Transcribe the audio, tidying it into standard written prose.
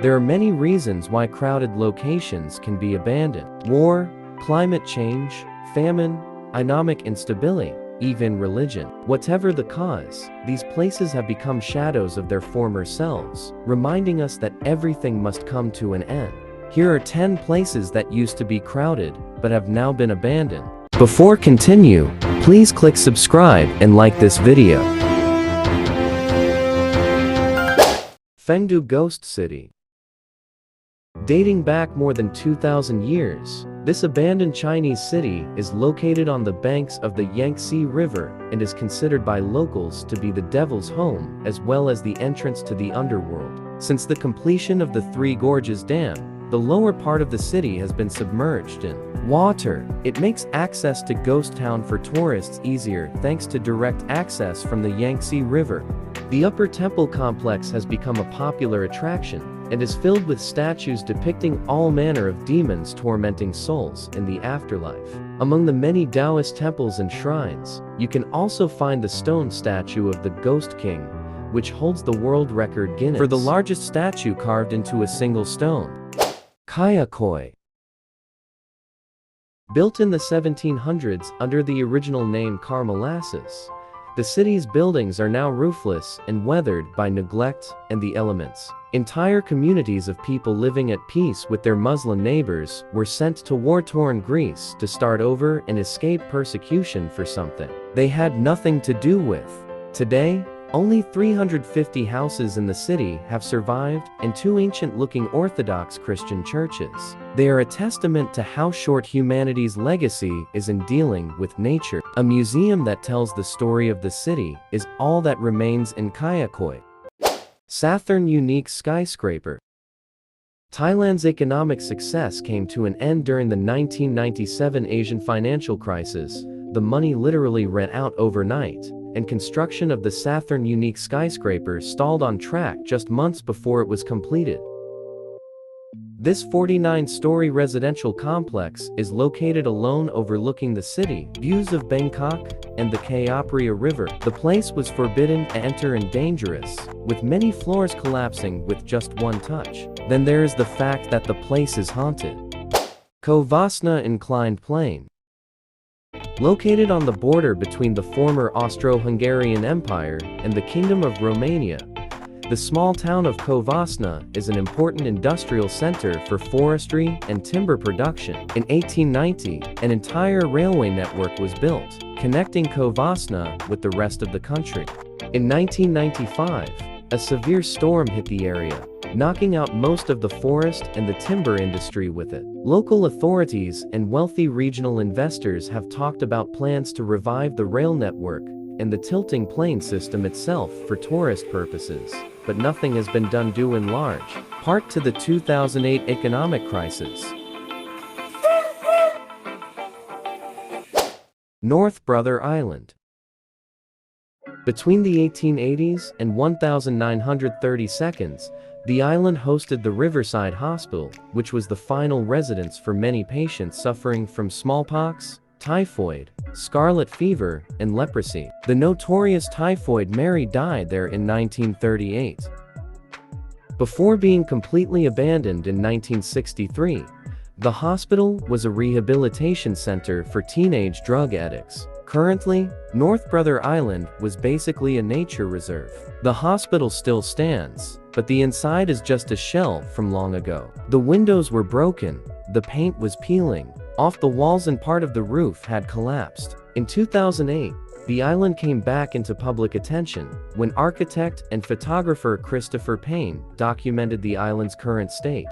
There are many reasons why crowded locations can be abandoned. War, climate change, famine, economic instability, even religion. Whatever the cause, these places have become shadows of their former selves, reminding us that everything must come to an end. Here are 10 places that used to be crowded, but have now been abandoned. Before continue, please click subscribe and like this video. Fengdu Ghost City. Dating back more than 2,000 years, this abandoned Chinese city is located on the banks of the Yangtze River and is considered by locals to be the devil's home as well as the entrance to the underworld. Since the completion of the Three Gorges Dam, the lower part of the city has been submerged in water. It makes access to Ghost Town for tourists easier thanks to direct access from the Yangtze River. The upper temple complex has become a popular attraction and is filled with statues depicting all manner of demons tormenting souls in the afterlife. Among the many Taoist temples and shrines, you can also find the stone statue of the Ghost King, which holds the world record Guinness for the largest statue carved into a single stone. Kayakoi. Built in the 1700s under the original name Carmelasses, the city's buildings are now roofless and weathered by neglect and the elements. Entire communities of people living at peace with their Muslim neighbors were sent to war-torn Greece to start over and escape persecution for something they had nothing to do with. Today, only 350 houses in the city have survived and 2 ancient-looking Orthodox Christian churches. They are a testament to how short humanity's legacy is in dealing with nature. A museum that tells the story of the city is all that remains in Kayakoi. Saturn unique skyscraper. Thailand's economic success came to an end during the 1997 Asian financial crisis. The money literally ran out overnight, and construction of the Saturn unique skyscraper stalled on track just months before it was completed. This 49-story residential complex is located alone overlooking the city, views of Bangkok, and the Kayakoi River. The place was forbidden to enter and dangerous, with many floors collapsing with just one touch. Then there is the fact that the place is haunted. Kovasna inclined plane. Located on the border between the former Austro-Hungarian Empire and the Kingdom of Romania, the small town of Kovasna is an important industrial center for forestry and timber production. In 1890, an entire railway network was built, connecting Kovasna with the rest of the country. In 1995, a severe storm hit the area, knocking out most of the forest and the timber industry with it. Local authorities and wealthy regional investors have talked about plans to revive the rail network and the tilting plane system itself for tourist purposes, but nothing has been done due in large part to the 2008 economic crisis. North Brother Island. Between the 1880s and 1930 seconds, the island hosted the Riverside Hospital, which was the final residence for many patients suffering from smallpox, typhoid, scarlet fever, and leprosy. The notorious Typhoid Mary died there in 1938. Before being completely abandoned in 1963, the hospital was a rehabilitation center for teenage drug addicts. Currently, North Brother Island was basically a nature reserve. The hospital still stands, but the inside is just a shell from long ago. The windows were broken, the paint was peeling off the walls and part of the roof had collapsed. In 2008, the island came back into public attention when architect and photographer Christopher Payne documented the island's current state.